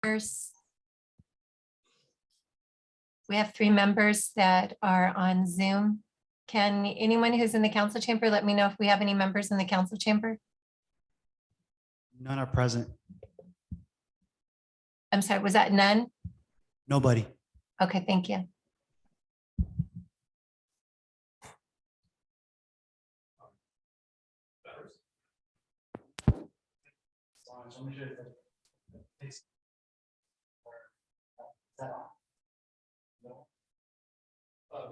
members. We have 3 members that are on Zoom. Can anyone who's in the council chamber let me know if we have any members in the council chamber? None are present. I'm sorry, was that none? Nobody. Okay, thank you.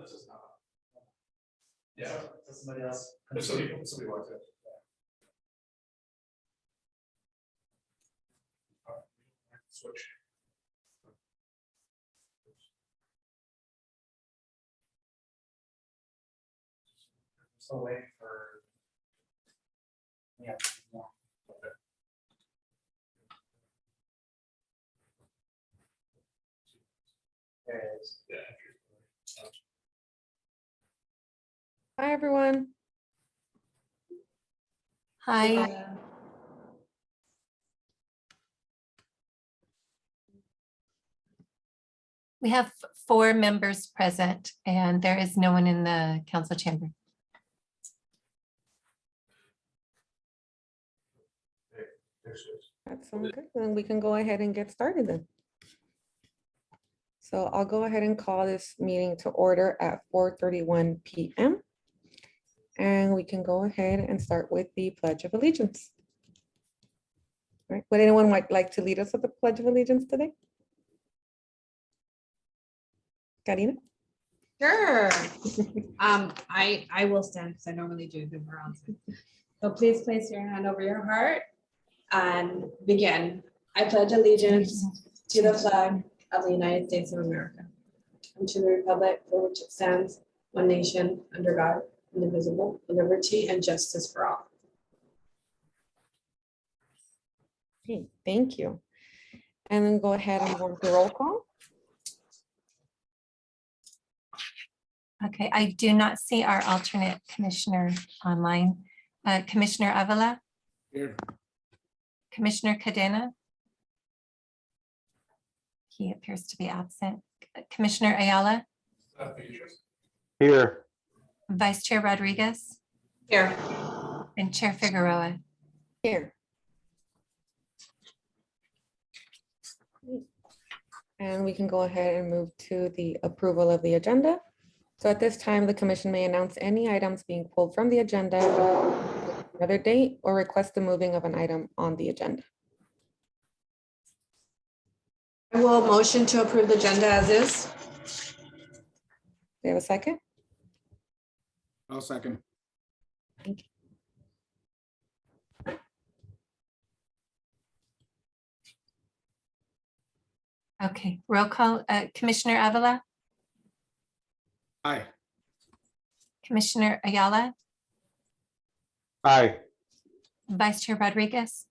This is not. Yeah. Somebody else. Somebody wants it. Switch. Still waiting for. Yeah. Okay. There it is. Yeah. Hi, everyone. Hi. We have 4 members present and there is no one in the council chamber. That sounds good. Then we can go ahead and get started then. So I'll go ahead and call this meeting to order at 4:31 p.m. And we can go ahead and start with the Pledge of Allegiance. All right. Would anyone like to lead us with the Pledge of Allegiance today? Karina? Sure. I will stand because I normally do the rounds. So please place your hand over your heart and begin. I pledge allegiance to the flag of the United States of America and to the republic for which it stands, one nation, under God, indivisible, with liberty and justice for all. Okay, thank you. And then go ahead and go to roll call. Okay, I do not see our alternate commissioner online. Commissioner Avila? Here. Commissioner Cadena? He appears to be absent. Commissioner Ayala? Here. Vice Chair Rodriguez? Here. And Chair Figueroa? Here. And we can go ahead and move to the approval of the agenda. So at this time, the commission may announce any items being pulled from the agenda another date or request the moving of an item on the agenda. I will motion to approve the agenda as is. Do we have a second? I'll second. Okay, roll call. Commissioner Avila? Aye. Commissioner Ayala? Aye. Vice Chair Rodriguez?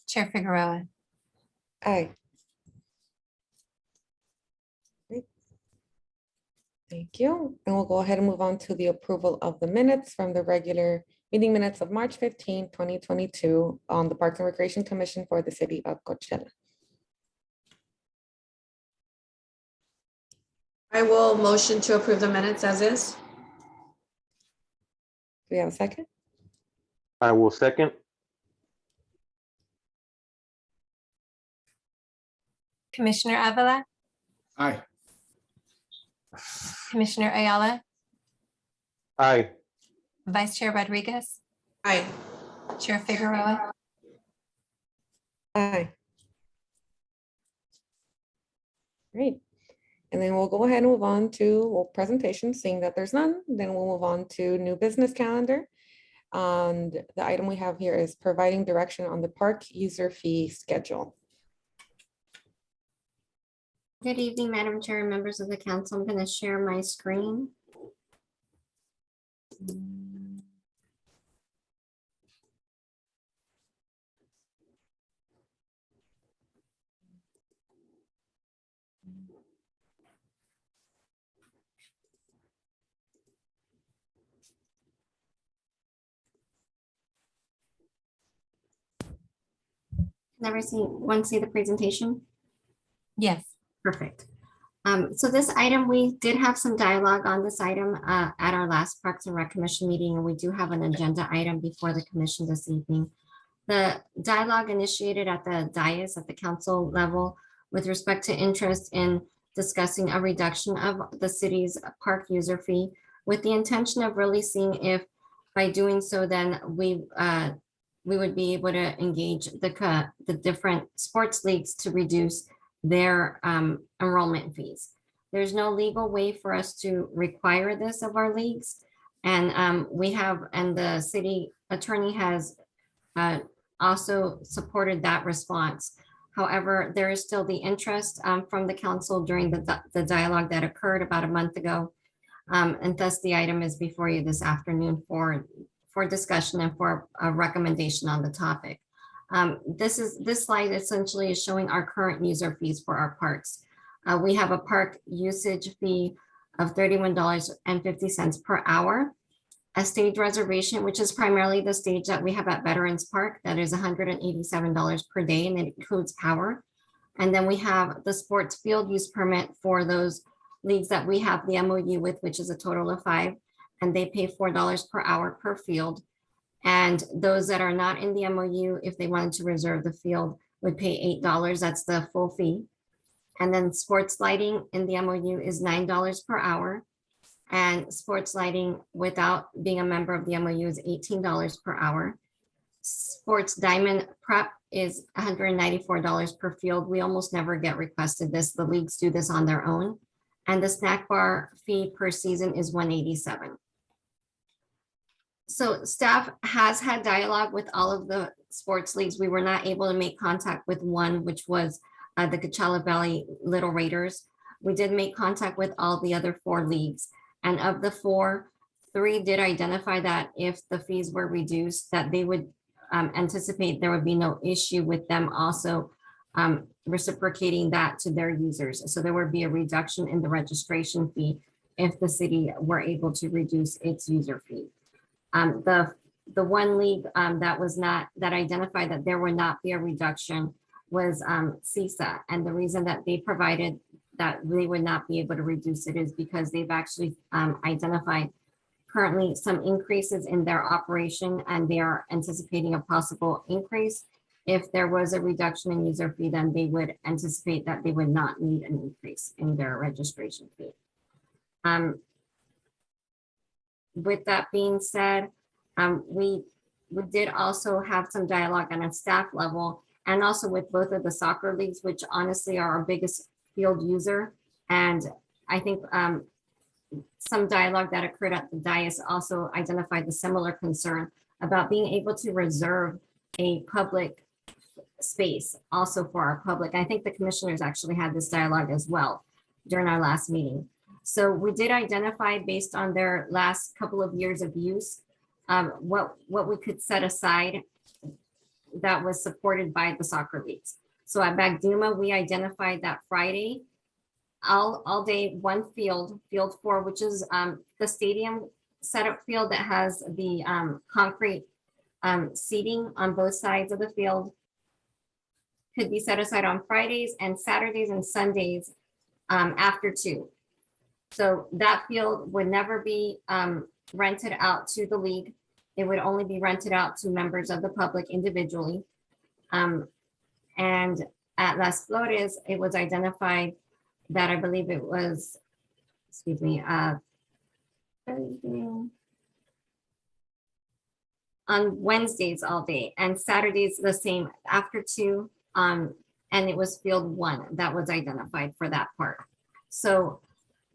Chair Figueroa? Aye. Great. Thank you. And we'll go ahead and move on to the approval of the minutes from the regular meeting minutes of March 15, 2022 on the Parks and Recreation Commission for the city of Coachella. I will motion to approve the minutes as is. Do we have a second? I will second. Commissioner Avila? Aye. Commissioner Ayala? Aye. Vice Chair Rodriguez? Aye. Chair Figueroa? Aye. Great. And then we'll go ahead and move on to presentations, seeing that there's none, then we'll move on to new business calendar. And the item we have here is providing direction on the park user fee schedule. Good evening, Madam Chair and members of the council. I'm going to share my screen. Never seen, want to see the presentation? Yes. Perfect. So this item, we did have some dialogue on this item at our last Parks and Rec Commission meeting, and we do have an agenda item before the commission this evening. The dialogue initiated at the dais at the council level with respect to interest in discussing a reduction of the city's park user fee with the intention of really seeing if by doing so, then we would be able to engage the different sports leagues to reduce their enrollment fees. There's no legal way for us to require this of our leagues. And the city attorney has also supported that response. However, there is still the interest from the council during the dialogue that occurred about a month ago. And thus the item is before you this afternoon for discussion and for a recommendation on the topic. This slide essentially is showing our current user fees for our parks. We have a park usage fee of $31.50 per hour. A stage reservation, which is primarily the stage that we have at Veterans Park, that is $187 per day, and it includes power. And then we have the sports field use permit for those leagues that we have the MOU with, which is a total of 5, and they pay $4 per hour per field. And those that are not in the MOU, if they wanted to reserve the field, would pay $8. That's the full fee. And then sports lighting in the MOU is $9 per hour. And sports lighting without being a member of the MOU is $18 per hour. Sports diamond prep is $194 per field. We almost never get requested this. The leagues do this on their own. And the snack bar fee per season is $187. So staff has had dialogue with all of the sports leagues. We were not able to make contact with one, which was the Coachella Valley Little Raiders. We did make contact with all the other 4 leagues. And of the 4, 3 did identify that if the fees were reduced, that they would anticipate there would be no issue with them also reciprocating that to their users. So there would be a reduction in the registration fee if the city were able to reduce its user fee. The one league that identified that there would not be a reduction was CISA. And the reason that they provided that they would not be able to reduce it is because they've actually identified currently some increases in their operation, and they are anticipating a possible increase. If there was a reduction in user fee, then they would anticipate that they would not need an increase in their registration fee. With that being said, we did also have some dialogue on a staff level and also with both of the soccer leagues, which honestly are our biggest field user. And I think some dialogue that occurred at the dais also identified the similar concern about being able to reserve a public space also for our public. I think the commissioners actually had this dialogue as well during our last meeting. So we did identify based on their last couple of years of use, what we could set aside that was supported by the soccer leagues. So at Bagduma, we identified that Friday, all day, one field 4, which is the stadium setup field that has the concrete seating on both sides of the field, could be set aside on Fridays and Saturdays and Sundays after 2. So that field would never be rented out to the league. It would only be rented out to members of the public individually. And at Las Flores, it was identified that I believe it was, on Wednesdays all day and Saturdays the same after 2. And it was field 1 that was identified for that part. So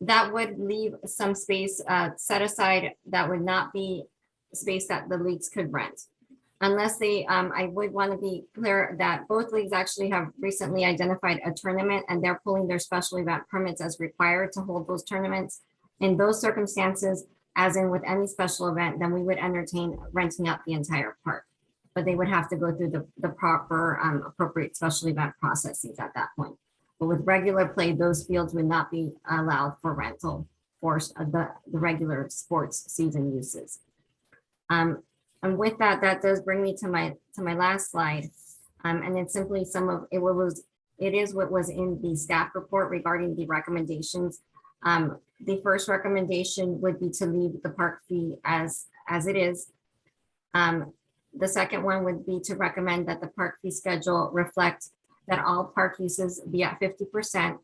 that would leave some space set aside that would not be space that the leagues could rent. Unless they, I would want to be clear that both leagues actually have recently identified a tournament and they're pulling their special event permits as required to hold those tournaments. In those circumstances, as in with any special event, then we would entertain renting out the entire park. But they would have to go through the proper appropriate special event processes at that point. But with regular play, those fields would not be allowed for rental for the regular sports season uses. And with that, that does bring me to my last slide. And it's simply it is what was in the staff report regarding the recommendations. The first recommendation would be to leave the park fee as it is. The second one would be to recommend that the park fee schedule reflect that all park uses be at 50%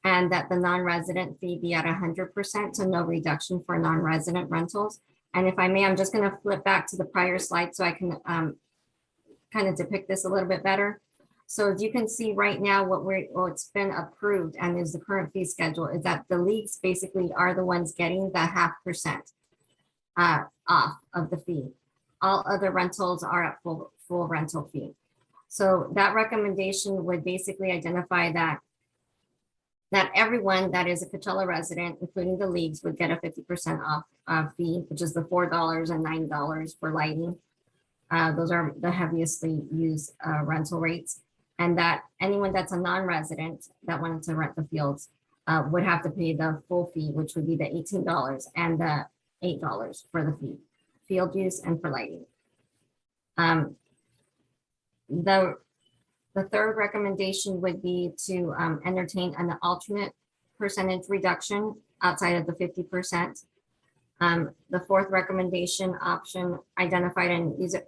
and that the non-resident fee be at 100%, so no reduction for non-resident rentals. And if I may, I'm just going to flip back to the prior slide so I can kind of depict this a little bit better. So as you can see right now, what's been approved and is the current fee schedule is that the leagues basically are the ones getting the 0.5% off of the fee. All other rentals are at full rental fee. So that recommendation would basically identify that everyone that is a Coachella resident, including the leagues, would get a 50% off fee, which is the $4 and $9 for lighting. Those are the heaviest used rental rates. And that anyone that's a non-resident that wanted to rent the fields would have to pay the full fee, which would be the $18 and the $8 for the fee, field use and for lighting. The third recommendation would be to entertain an alternate percentage reduction outside of the 50%. The fourth recommendation option identified, and these are,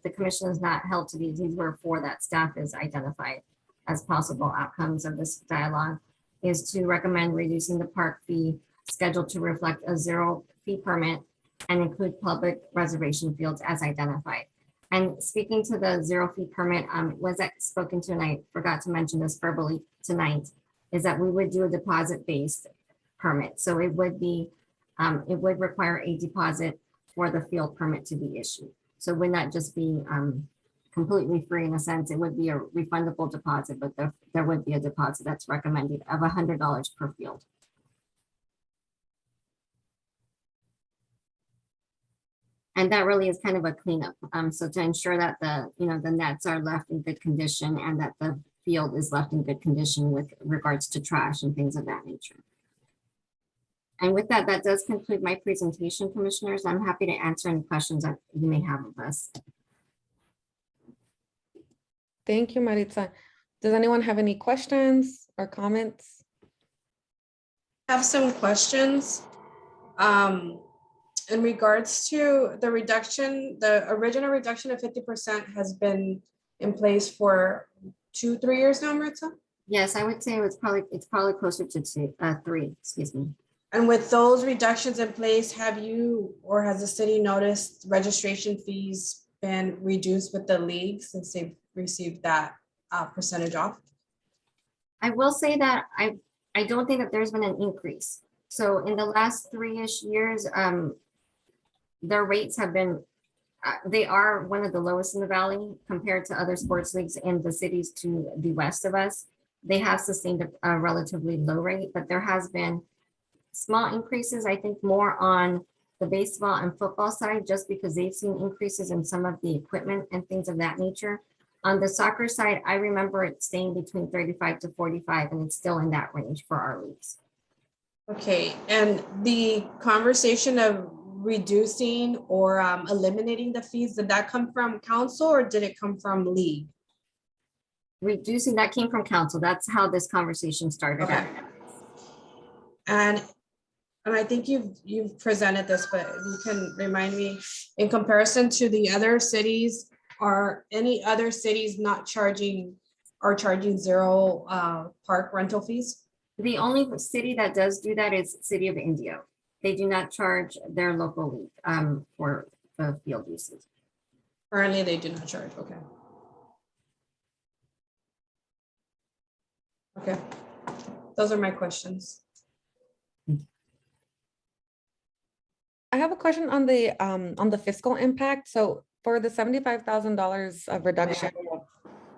the commission is not held to these were for that staff is identified as possible outcomes of this dialogue, is to recommend reducing the park fee schedule to reflect a 0 fee permit and include public reservation fields as identified. And speaking to the 0 fee permit, was that spoken to, and I forgot to mention this verbally tonight, is that we would do a deposit-based permit. So it would be, it would require a deposit for the field permit to be issued. So it would not just be completely free in a sense, it would be a refundable deposit, but there would be a deposit that's recommended of $100 per field. And that really is kind of a cleanup. So to ensure that the nets are left in good condition and that the field is left in good condition with regards to trash and things of that nature. And with that, that does conclude my presentation, commissioners. I'm happy to answer any questions that you may have of us. Thank you, Maritza. Does anyone have any questions or comments? Have some questions. In regards to the reduction, the original reduction of 50% has been in place for 2-3 years now, Maritza? Yes, I would say it's probably closer to 3, excuse me. And with those reductions in place, have you or has the city noticed registration fees been reduced with the league since they've received that percentage off? I will say that I don't think that there's been an increase. So in the last 3-ish years, their rates have been, they are one of the lowest in the valley compared to other sports leagues in the cities to the west of us. They have sustained a relatively low rate, but there has been small increases, I think more on the baseball and football side, just because they've seen increases in some of the equipment and things of that nature. On the soccer side, I remember it staying between 35 to 45, and it's still in that range for our leagues. Okay, and the conversation of reducing or eliminating the fees, did that come from council or did it come from league? Reducing, that came from council. That's how this conversation started. Okay. And I think you've presented this, but you can remind me, in comparison to the other cities, are any other cities not charging or charging 0 park rental fees? The only city that does do that is City of Indio. They do not charge their local league for the field uses. Currently, they do not charge, okay. Okay, those are my questions. I have a question on the fiscal impact. So for the $75,000 of reduction,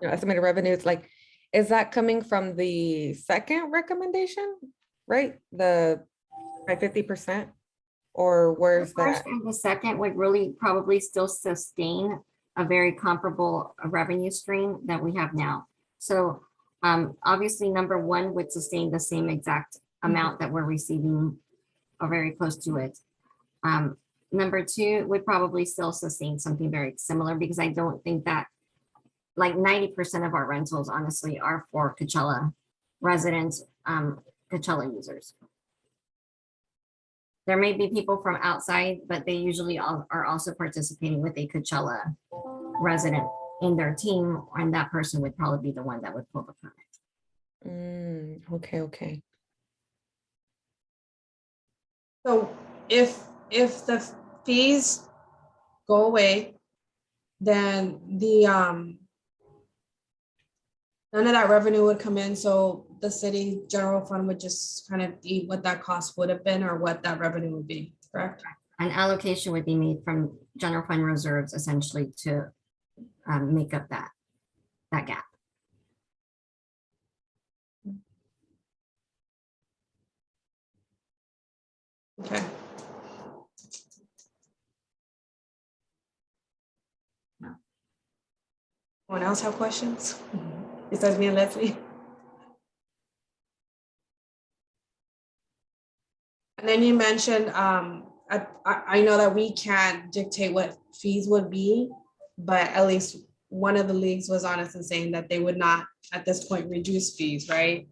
estimated revenues, like, is that coming from the second recommendation, right? The by 50%, or where's The first that? and the second would really probably still sustain a very comparable revenue stream that we have now. So obviously, number one would sustain the same exact amount that we're receiving or very close to it. Number two would probably still sustain something very similar, because I don't think that like 90% of our rentals honestly are for Coachella residents, Coachella users. There may be people from outside, but they usually are also participating with a Coachella resident in their team, and that person would probably be the one that would pull the permit. Okay, okay. So if the fees go away, then the none of that revenue would come in, so the city general fund would just kind of eat what that cost would have been or what that revenue would be, correct? An allocation would be made from general fund reserves essentially to make up that gap. Okay. Anyone else have questions? Besides me and Leslie? And then you mentioned, I know that we can't dictate what fees would be, but at least one of the leagues was honest in saying that they would not, at this point, reduce fees, right?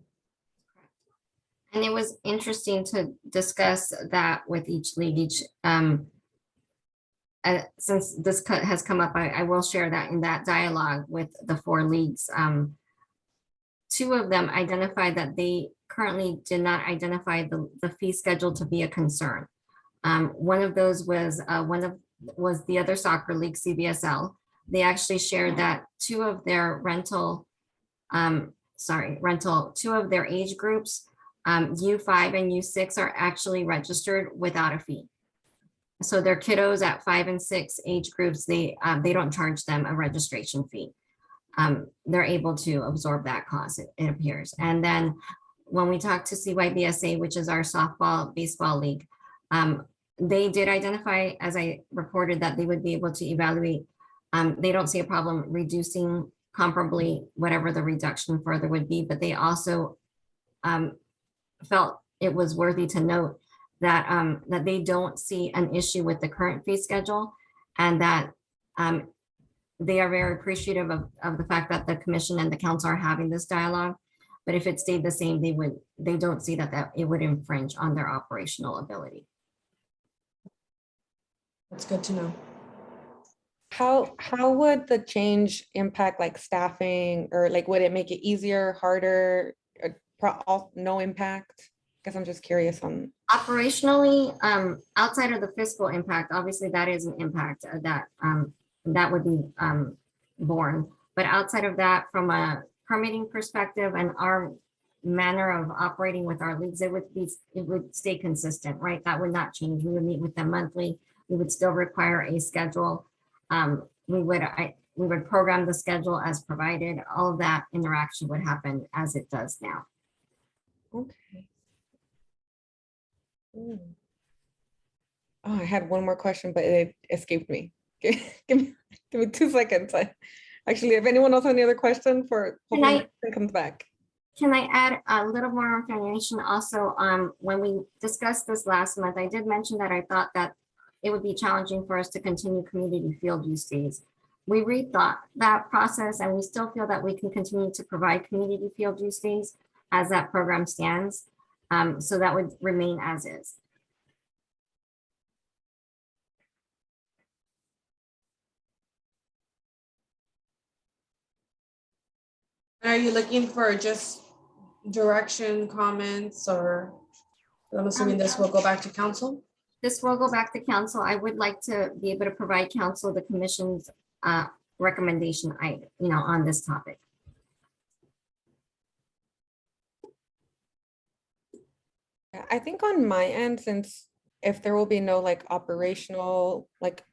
And it was interesting to discuss that with each league, since this has come up, I will share that in that dialogue with the 4 leagues. 2 of them identified that they currently did not identify the fee schedule to be a concern. One of those was the other soccer league, CBSL. They actually shared that 2 of their two of their age groups, U5 and U6, are actually registered without a fee. So their kiddos at 5 and 6 age groups, they don't charge them a registration fee. They're able to absorb that cost, it appears. And then when we talked to CYBSA, which is our softball baseball league, they did identify, as I reported, that they would be able to evaluate. They don't see a problem reducing comparably whatever the reduction further would be, but they also felt it was worthy to note that that they don't see an issue with the current fee schedule, and that they are very appreciative of the fact that the commission and the council are having this dialogue. But if it stayed the same, they don't see that it would infringe on their operational ability. That's good to know. How would the change impact like staffing, or like would it make it easier, harder, no impact? Guess I'm just curious on. Operationally, outside of the fiscal impact, obviously that is an impact that would be borne. But outside of that, from a permitting perspective and our manner of operating with our leagues, it would stay consistent, right? That would not change. We would meet with them monthly. We would still require a schedule. We would program the schedule as provided. All of that interaction would happen as it does now. Okay. Oh, I had one more question, but it escaped me. Give me 2 seconds. Actually, if anyone else has any other question for, hopefully it comes back. Can I add a little more information also? When we discussed this last month, I did mention that I thought that it would be challenging for us to continue community field use days. We rethought that process, and we still feel that we can continue to provide community field use days as that program stands. So that would remain as is. Are you looking for just direction, comments, or I'm assuming this will go back to council? This will go back to council. I would like to be able to provide council the commission's recommendation on this topic. I think on my end, since if there will be no like operational, like,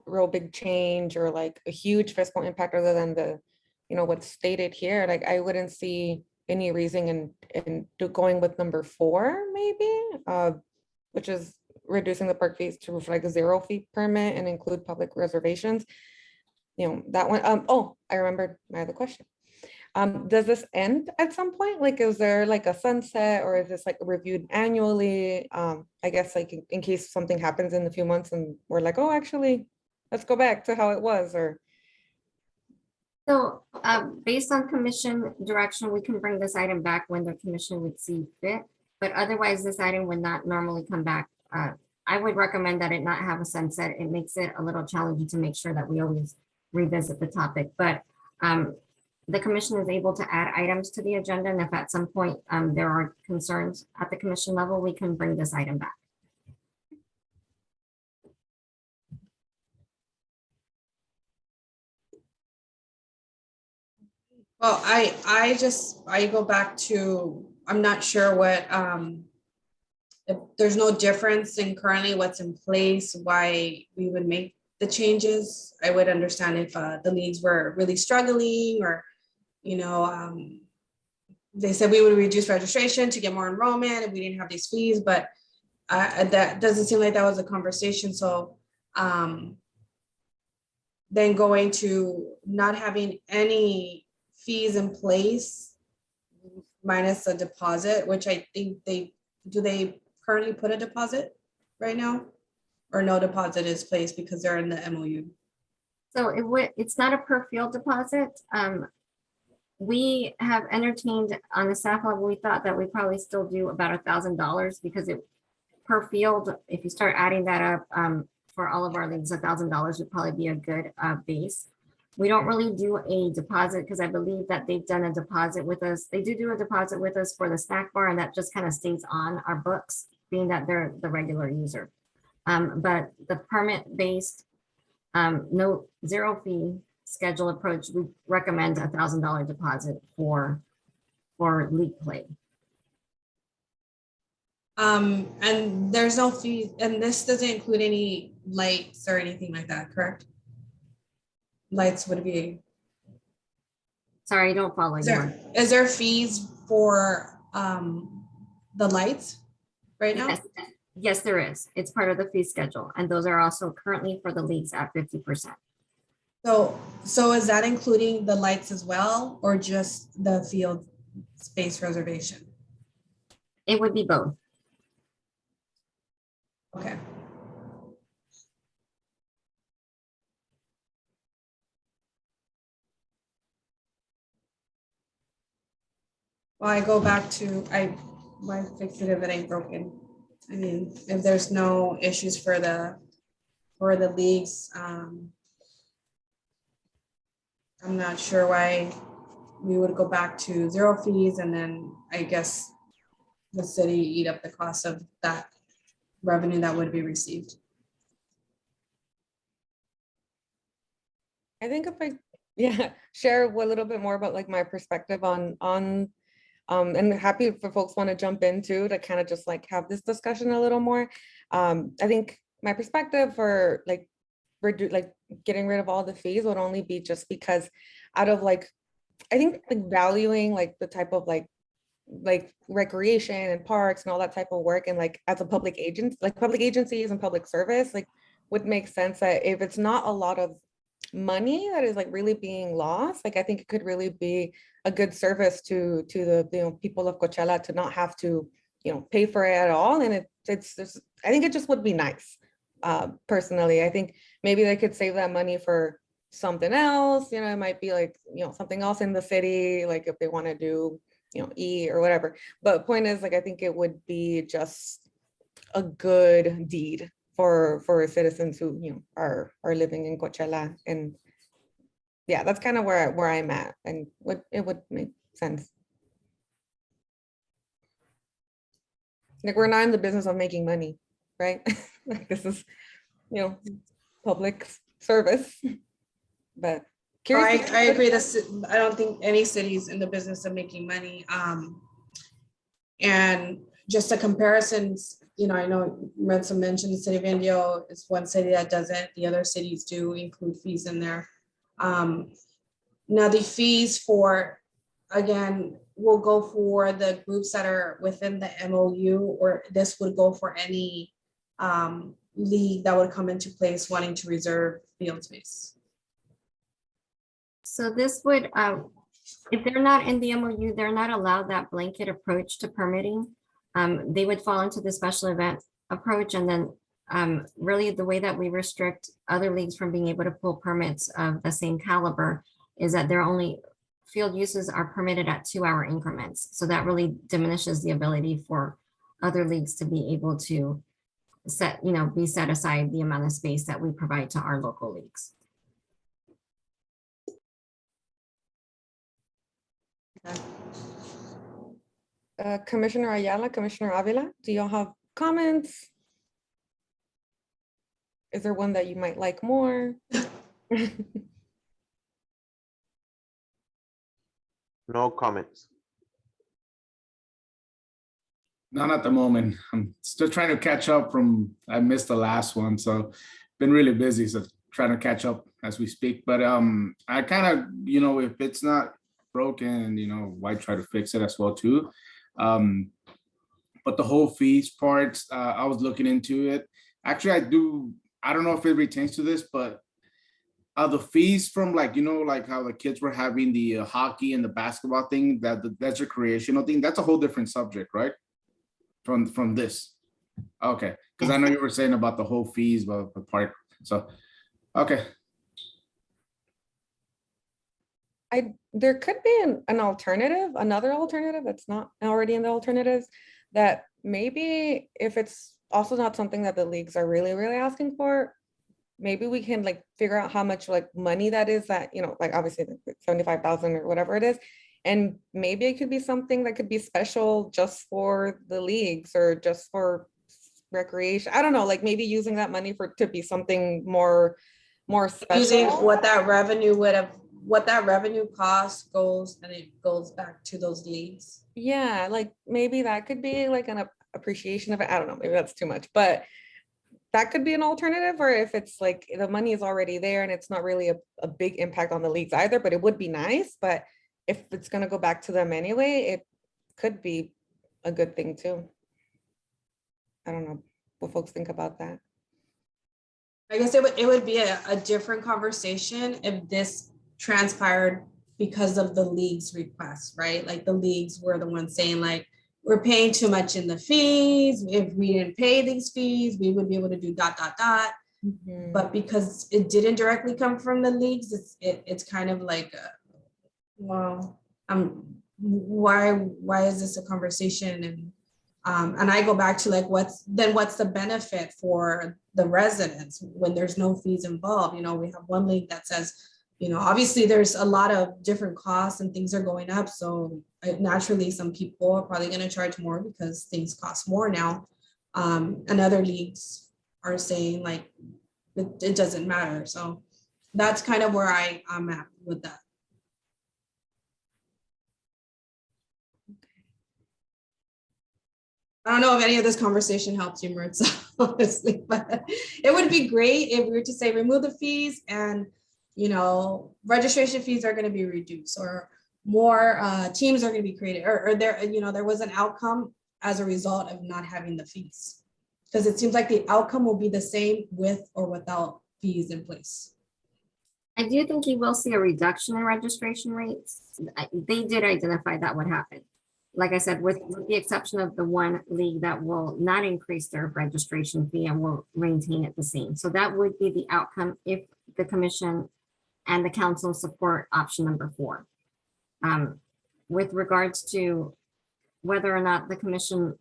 real big change or like a huge fiscal impact other than the, what's stated here, like I wouldn't see any reason in going with number 4 maybe, which is reducing the park fees to reflect a 0 fee permit and include public reservations. That one. Oh, I remembered my other question. Does this end at some point? Like, is there like a sunset, or is this like reviewed annually? I guess like in case something happens in a few months and we're like, oh, actually, let's go back to how it was, or. So based on commission direction, we can bring this item back when the commission would see fit. But otherwise, this item would not normally come back. I would recommend that it not have a sunset. It makes it a little challenging to make sure that we always revisit the topic. But the commission is able to add items to the agenda. And if at some point there are concerns at the commission level, we can bring this item back. Well, I go back to, I'm not sure what, if there's no difference in currently what's in place, why we would make the changes. I would understand if the leagues were really struggling, or, you know, they said we would reduce registration to get more enrollment if we didn't have these fees, but that doesn't seem like that was a conversation. So then going to not having any fees in place minus a deposit, which I think they currently put a deposit right now? Or no deposit is placed because they're in the MOU? So it's not a per field deposit. We have entertained on the staff level, we thought that we probably still do about $1,000 because it per field, if you start adding that up for all of our leagues, $1,000 would probably be a good base. We don't really do a deposit because I believe that they've done a deposit with us. They do a deposit with us for the snack bar, and that just kind of stays on our books, being that they're the regular user. But the permit-based, no zero fee schedule approach, we recommend $1,000 deposit for league play. And there's no fee, and this doesn't include any lights or anything like that, correct? Lights would be, Sorry, I don't follow you. is there fees for the lights right now? Yes, there is. It's part of the fee schedule, and those are also currently for the leagues at 50%. So is that including the lights as well, or just the field space reservation? It would be both. Okay. Well, I go back to, why fix it if it ain't broken? I mean, if there's no issues for the leagues, I'm not sure why we would go back to zero fees and then I guess the city eat up the cost of that revenue that would be received. I think if I share a little bit more about like my perspective on and happy for folks want to jump into to kind of just like have this discussion a little more. I think my perspective for like getting rid of all the fees would only be just because out of like, I think like valuing like the type of like recreation and parks and all that type of work, and like as a public agent, like public agencies and public service, like would make sense that if it's not a lot of money that is like really being lost, like I think it could really be a good service to the people of Coachella to not have to pay for it at all. And it's just, I think it just would be nice. Personally, I think maybe they could save that money for something else. It might be like something else in the city, like if they want to do eat or whatever. But point is, like, I think it would be just a good deed for citizens who are living in Coachella. And yeah, that's kind of where I'm at, and it would make sense. Like, we're not in the business of making money, right? Like, this is public service. But curious. I agree. I don't think any city's in the business of making money. And just a comparisons, I know Renzo mentioned the city of Indio is one city that doesn't. The other cities do include fees in there. Now the fees for, again, will go for the groups that are within the MOU, or this would go for any league that would come into place wanting to reserve field space. So this would, if they're not in the MOU, they're not allowed that blanket approach to permitting. They would fall into the special event approach. And then really the way that we restrict other leagues from being able to pull permits of the same caliber is that they're only, field uses are permitted at 2-hour increments. So that really diminishes the ability for other leagues to be able to be set aside the amount of space that we provide to our local leagues. Commissioner Ayala, Commissioner Avila, do y'all have comments? Is there one that you might like more? No comments. Not at the moment. I'm still trying to catch up from, I missed the last one, so been really busy, so trying to catch up as we speak. But I kind of, if it's not broken, why try to fix it as well too? But the whole fees part, I was looking into it. Actually, I don't know if it retains to this, but the fees from like how the kids were having the hockey and the basketball thing, that's recreational thing, that's a whole different subject, right? From this. Okay, because I know you were saying about the whole fees, but the part, so, okay. There could be an alternative, another alternative that's not already in the alternatives, that maybe if it's also not something that the leagues are really, really asking for, maybe we can like figure out how much like money that is, that, like obviously 75,000 or whatever it is. And maybe it could be something that could be special just for the leagues or just for recreation. I don't know, like maybe using that money to be something more Using special. what that revenue cost goes, and it goes back to those leagues. Yeah, like maybe that could be like an appreciation of it. I don't know, maybe that's too much, but that could be an alternative. Or if it's like the money is already there and it's not really a big impact on the leagues either, but it would be nice. But if it's going to go back to them anyway, it could be a good thing too. I don't know what folks think about that. I guess it would be a different conversation if this transpired because of the league's request, right? Like the leagues were the ones saying like, we're paying too much in the fees. If we didn't pay these fees, we would be able to do ... Mhm. But because it didn't directly come from the leagues, it's kind of like, well, why is this a conversation? And I go back to like, what's the benefit for the residents when there's no fees involved? We have one league that says, obviously there's a lot of different costs and things are going up. So naturally, some people are probably going to charge more because things cost more now. And other leagues are saying like, it doesn't matter. So that's kind of where I'm at with that. I don't know if any of this conversation helps you, Maritza, honestly, but it would be great if we were to say remove the fees and, registration fees are going to be reduced, or more teams are going to be created, or there, there was an outcome as a result of not having the fees. Because it seems like the outcome will be the same with or without fees in place. I do think you will see a reduction in registration rates. They did identify that would happen. Like I said, with the exception of the one league that will not increase their registration fee and will maintain it the same. So that would be the outcome if the commission and the council support option number 4. With regards to whether or not the commission,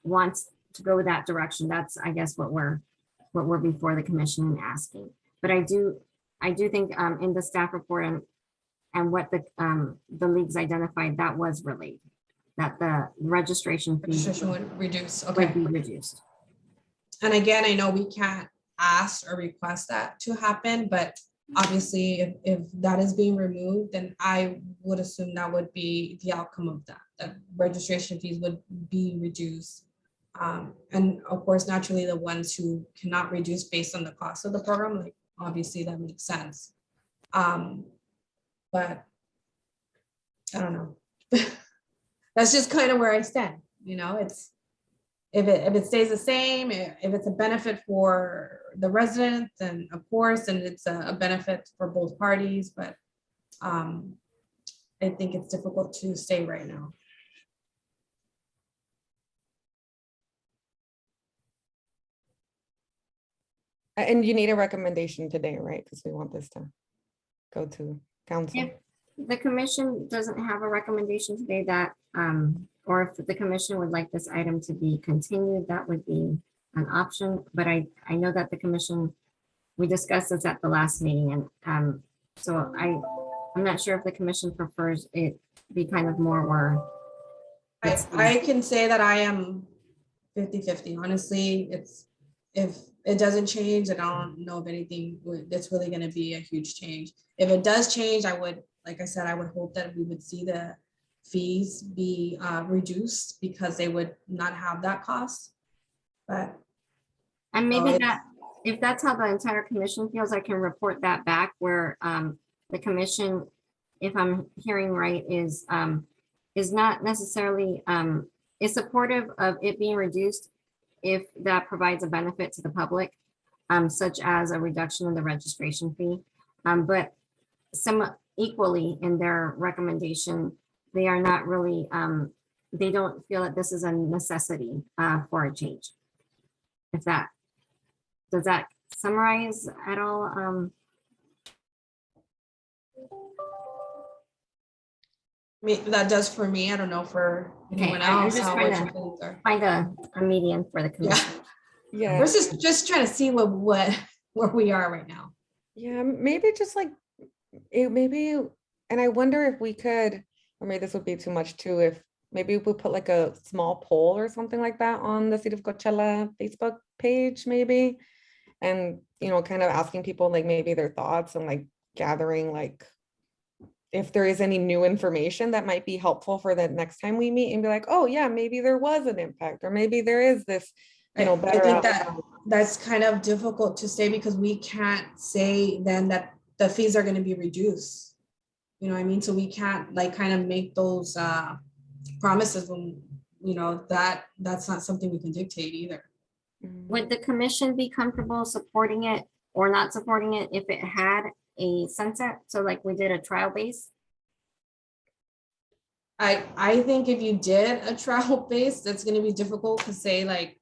wants to go that direction, that's, I guess, what we're before the commission and asking. But I do think in the staff report and what the leagues identified, that was related, that the registration fee Registration would reduce. Okay. would be reduced. And again, I know we can't ask or request that to happen, but obviously if that is being removed, then I would assume that would be the outcome of that registration fees would be reduced. And of course, naturally, the ones who cannot reduce based on the cost of the program, like obviously that makes sense. But I don't know. That's just kind of where I stand. It's if it stays the same, if it's a benefit for the residents, then of course, and it's a benefit for both parties. But I think it's difficult to say right now. And you need a recommendation today, right? Because we want this to go to council? If the commission doesn't have a recommendation today that, or if the commission would like this item to be continued, that would be an option. But I know that the commission, we discussed this at the last meeting, and so I'm not sure if the commission prefers it be kind of more or. I can say that I am 50-50. Honestly, if it doesn't change, then I don't know if anything that's really gonna be a huge change. If it does change, I would, like I said, I would hope that we would see the fees be reduced because they would not have that cost. But And maybe it's- that, if that's how the entire commission feels, I can report that back where the commission, if I'm hearing right, is not necessarily, is supportive of it being reduced if that provides a benefit to the public, such as a reduction in the registration fee. But some equally in their recommendation, they are not really, they don't feel that this is a necessity for a change. If that, does that summarize at all? that does for me. I don't know for Okay, anyone I'm else. just how trying what to- your feelings are. Find a median for the Yeah, commission. Yeah, we're just trying to see what where we are right now. yeah, maybe just like, it maybe, and I wonder if we could, or maybe this would be too much too, if maybe we put like a small poll or something like that on the City of Coachella Facebook page, maybe. And, kind of asking people like maybe their thoughts and like gathering like if there is any new information that might be helpful for the next time we meet and be like, oh yeah, maybe there was an impact, or maybe there is this, I better think that outcome. that's kind of difficult to say because we can't say then that the fees are going to be reduced. You know what I mean? So we can't like kind of make those promises when, that's not something we can dictate either. Would the commission be comfortable supporting it or not supporting it if it had a sunset? So like we did a trial base? I think if you did a trial base, that's going to be difficult to say like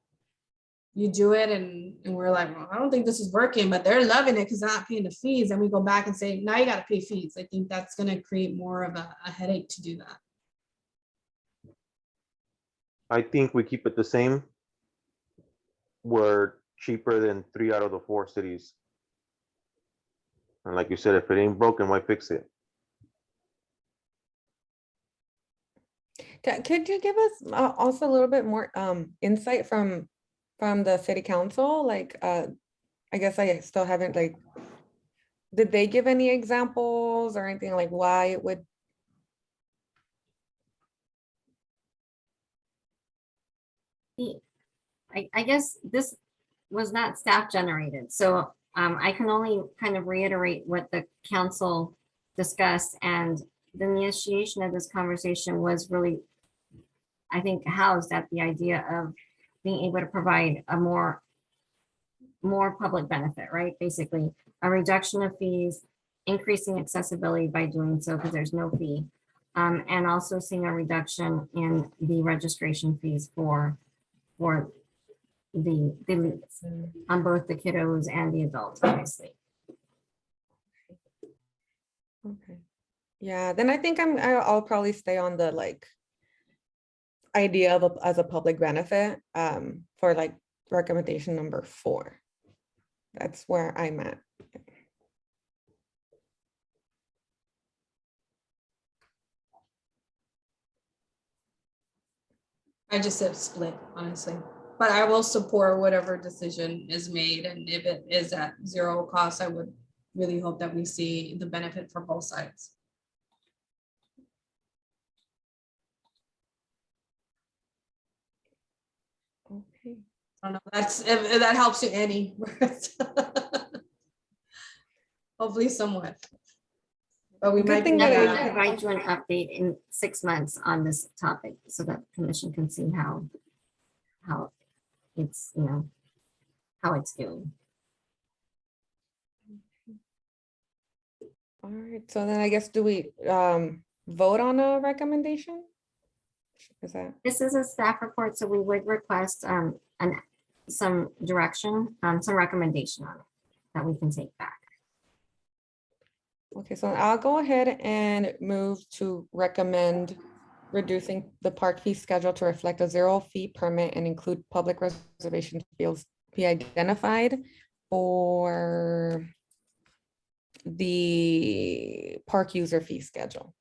you do it and we're like, well, I don't think this is working, but they're loving it because they're not paying the fees. And we go back and say, now you got to pay fees. I think that's going to create more of a headache to do that. I think we keep it the same. We're cheaper than 3 out of the 4 cities. And like you said, if it ain't broken, why fix it? Could you give us also a little bit more insight from the city council? Like, I guess I still haven't like, did they give any examples or anything like why it would? I guess this was not staff generated, so I can only kind of reiterate what the council discussed, and the initiation of this conversation was really, I think, housed at the idea of being able to provide a more public benefit, right? Basically, a reduction of fees, increasing accessibility by doing so because there's no fee, and also seeing a reduction in the registration fees for the leagues on both the kiddos and the adults, obviously. Okay. Yeah, then I think I'll probably stay on the like idea of as a public benefit for like recommendation number 4. That's where I'm at. I just said split, honestly, but I will support whatever decision is made. And if it is at zero cost, I would really hope that we see the benefit for both sides. Okay. I don't know, if that helps you, Annie. Hopefully somewhat. But we Good might thing be, And that we'll I- provide you an update in 6 months on this topic so that the commission can see how it's, how it's doing. All right, so then I guess do we vote on a recommendation? Is that? This is a staff report, so we would request some direction, some recommendation on it that we can take back. Okay, so I'll go ahead and move to recommend reducing the park fee schedule to reflect a 0 fee permit and include public reservation fields be identified for the park user fee schedule.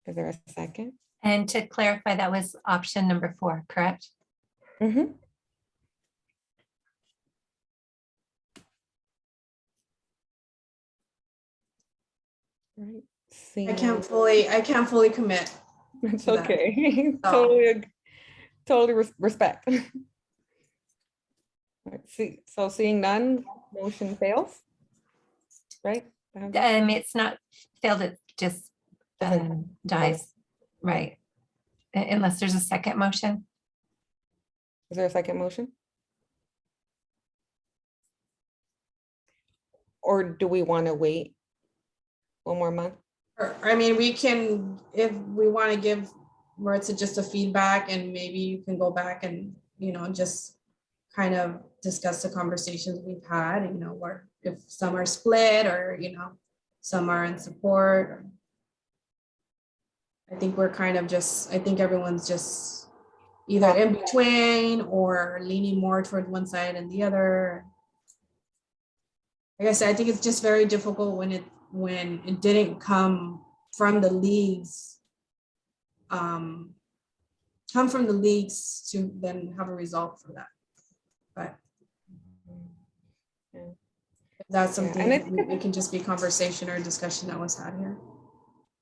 Is there a second? And to clarify, that was option number 4, correct? Mhm. Right. I can't fully commit. It's to that. okay. So- Totally respect. Right, seeing none, motion fails. Right? It's not failed, it just Doesn't- dies, right? Unless there's a second motion. Is there a second motion? Or do we want to wait one more month? I mean, we can, if we want to give Maritza just a feedback and maybe you can go back and, just kind of discuss the conversations we've had, where if some are split or, some are in support. I think we're kind of I think everyone's just either in between or leaning more toward one side and the other. Like I said, I think it's just very difficult when it didn't come from the leagues. Come from the leagues to then have a result for that. But Yeah. if that's something, and it can just be conversation or discussion that was had here.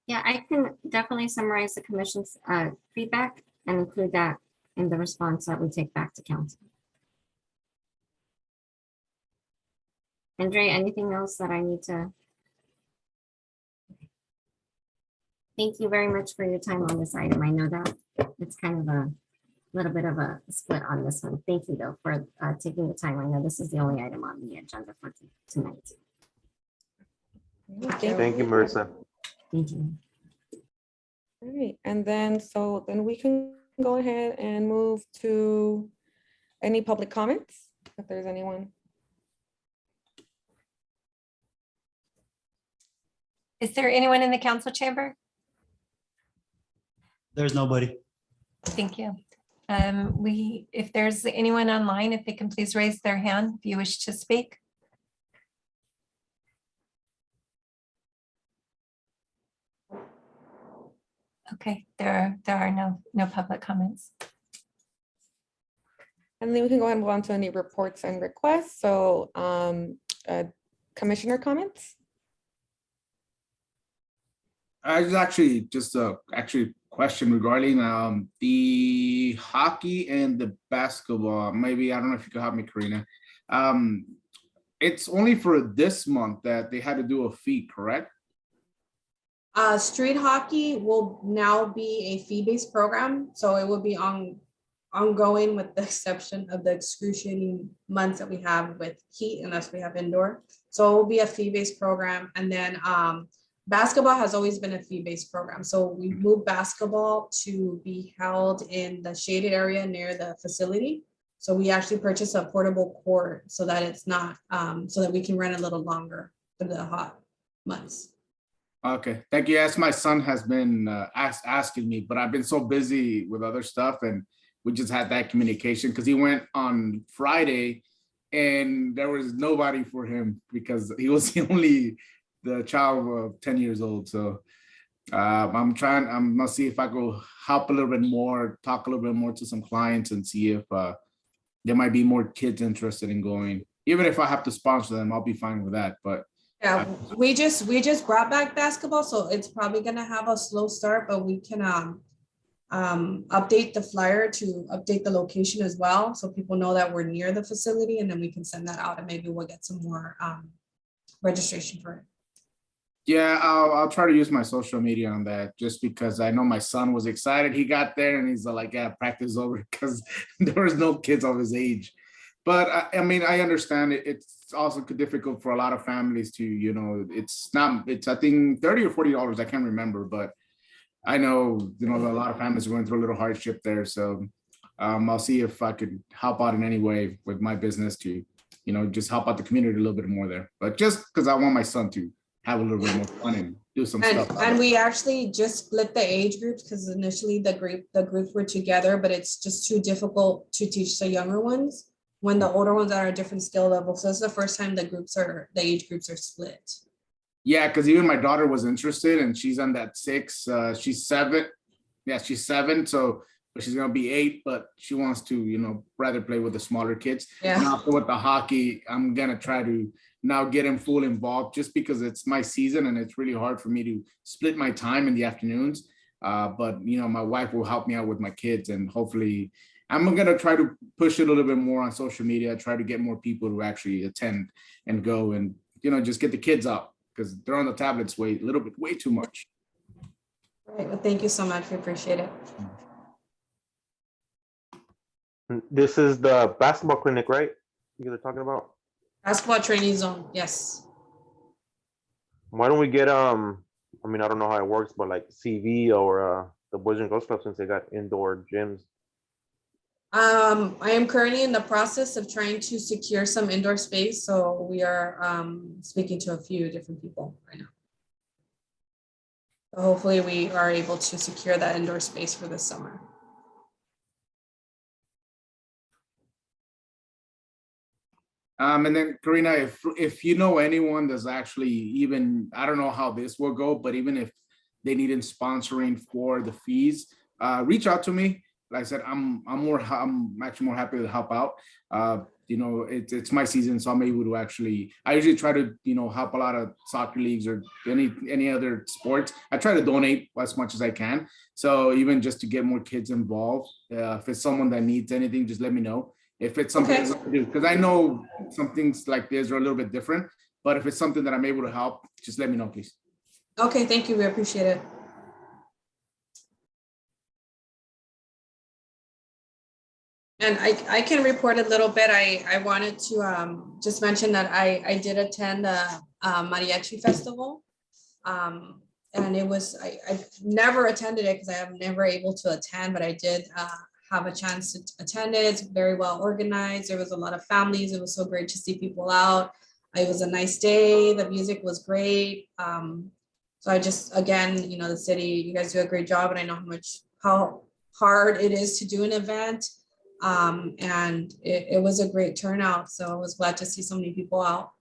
Yeah, I can definitely summarize the commission's feedback and include that in the response that we take back to council. Andre, anything else that I need to? Thank you very much for your time on this item. I know that it's kind of a little bit of a split on this one. Thank you though for taking the time. I know this is the only item on the agenda for tonight. Thank you, Marissa. Thank you. All right, and then we can go ahead and move to any public comments, if there's anyone. Is there anyone in the council chamber? There's nobody. Thank you. If there's anyone online, if they can please raise their hand if you wish to speak. Okay, there are no public comments. And then we can go ahead and move on to any reports and requests. So commissioner comments? I was actually just a question regarding the hockey and the basketball. Maybe, I don't know if you could help me, Karina. It's only for this month that they had to do a fee, correct? Street hockey will now be a fee-based program, so it will be ongoing with the exception of the excruciating months that we have with heat unless we have indoor. So it will be a fee-based program. And then basketball has always been a fee-based program. So we moved basketball to be held in the shaded area near the facility. So we actually purchased a portable court so that it's not, so that we can run a little longer for the hot months. Okay, thank you. Yes, my son has been asking me, but I've been so busy with other stuff and we just had that communication because he went on Friday and there was nobody for him because he was the child of 10 years old. So I'm gonna see if I go help a little bit more, talk a little bit more to some clients and see if there might be more kids interested in going. Even if I have to sponsor them, I'll be fine with that. But yeah, we just brought back basketball, so it's probably gonna have a slow start, but we can update the flyer to update the location as well, so people know that we're near the facility, and then we can send that out, and maybe we'll get some more registration for it. yeah, I'll try to use my social media on that just because I know my son was excited. He got there and he's like, yeah, practice over because there was no kids of his age. But I mean, I understand it. It's also difficult for a lot of families to, it's I think $30 or $40. I can't remember, but I know, a lot of families are going through a little hardship there. So I'll see if I could help out in any way with my business to just help out the community a little bit more there. But just because I want my son to have a little bit more fun and do some stuff. And we actually just split the age groups because initially the groups were together, but it's just too difficult to teach the younger ones when the older ones are at a different skill level. So it's the first time the age groups are split. Yeah, because even my daughter was interested and she's on that 6. She's 7. Yeah, she's 7. So but she's gonna be 8, but she wants to, rather play with the smaller kids. Yeah. And also with the hockey, I'm gonna try to now get him full involved just because it's my season and it's really hard for me to split my time in the afternoons. But my wife will help me out with my kids, and hopefully I'm gonna try to push it a little bit more on social media, try to get more people to actually attend and go and just get the kids out because they're on the tablets way too much. All right, well, thank you so much. We appreciate it. This is the basketball clinic, right? You guys are talking about? Basketball training zone, yes. Why don't we get, I don't know how it works, but like CV or the Boys and Girls Club, since they got indoor gyms. I am currently in the process of trying to secure some indoor space. So we are speaking to a few different people right now. So hopefully we are able to secure that indoor space for this summer. And then Karina, if you know anyone that's actually even, I don't know how this will go, but even if they need sponsoring for the fees, reach out to me. Like I said, I'm actually more happy to help out. It's my season, so I'm able to I usually try to, help a lot of soccer leagues or any other sports. I try to donate as much as I can. So even just to get more kids involved, if it's someone that needs anything, just let me know. If it's something Okay. to do, because I know some things like this are a little bit different, but if it's something that I'm able to help, just let me know, please. Okay, thank you. We appreciate it. And I can report a little bit. I wanted to just mention that I did attend a mariachi festival. And it was, I've never attended it because I am never able to attend, but I did have a chance to attend it. It's very well organized. There was a lot of families. It was so great to see people out. It was a nice day. The music was great. So I just, again, the city, you guys do a great job, and I know how hard it is to do an event. And it was a great turnout. So I was glad to see so many people out.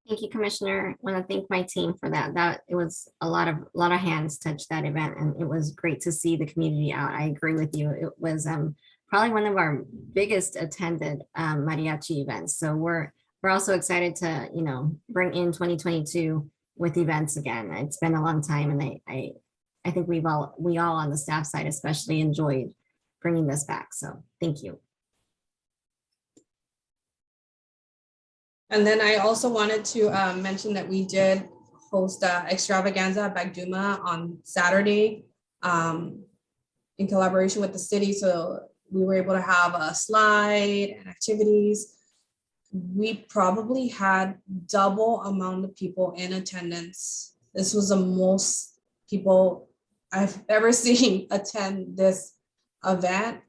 Thank you, Commissioner. I want to thank my team for that. It was a lot of hands touched that event, and it was great to see the community out. I agree with you. It was probably one of our biggest attended mariachi events. So we're also excited to bring in 2022 with events again. It's been a long time, and I think we all on the staff side especially enjoyed bringing this back. So thank you. And then I also wanted to mention that we did host a extravaganza at Bagduma on Saturday in collaboration with the city. So we were able to have a slide and activities. We probably had double amount of people in attendance. This was the most people I've ever seen attend this event.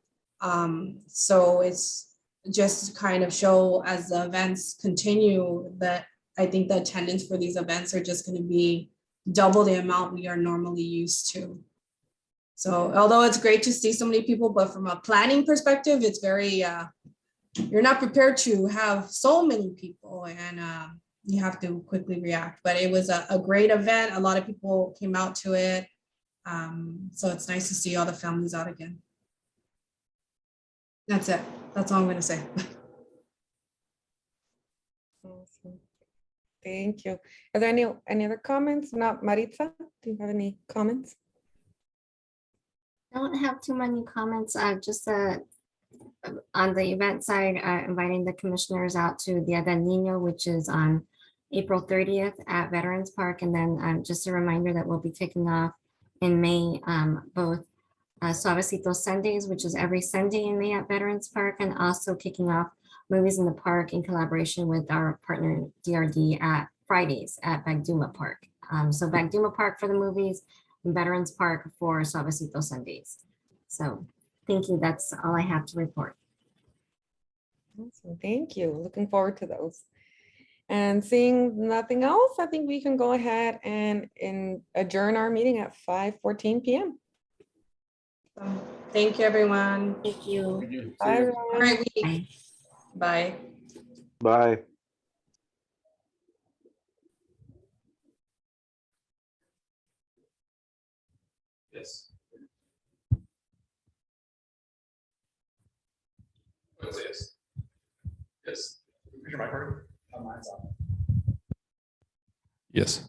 So it's just kind of show as the events continue that I think the attendance for these events are just going to be double the amount we are normally used to. So although it's great to see so many people, but from a planning perspective, it's very, you're not prepared to have so many people, and you have to quickly react. But it was a great event. A lot of people came out to it. So it's nice to see all the families out again. That's it. That's all I'm going to say. Awesome. Thank you. Are there any other comments? Not Maritza, do you have any comments? I don't have too many comments. Just on the event side, inviting the commissioners out to Dia del Niño, which is on April 30th at Veterans Park. And then just a reminder that we'll be taking off in May, both Suavecito Sundays, which is every Sunday in May at Veterans Park, and also kicking off Movies in the Park in collaboration with our partner DRD at Fridays at Bagduma Park. So Bagduma Park for the movies and Veterans Park for Suavecito Sundays. So thank you. That's all I have to report. Awesome, thank you. Looking forward to those. And seeing nothing else, I think we can go ahead and adjourn our meeting at 5:14 PM. Thank you, everyone. Thank you. Thank you. See Bye, you. everyone. Great week. Bye. Bye. Bye. Yes. What's this? Yes. Is your mic working? Yes.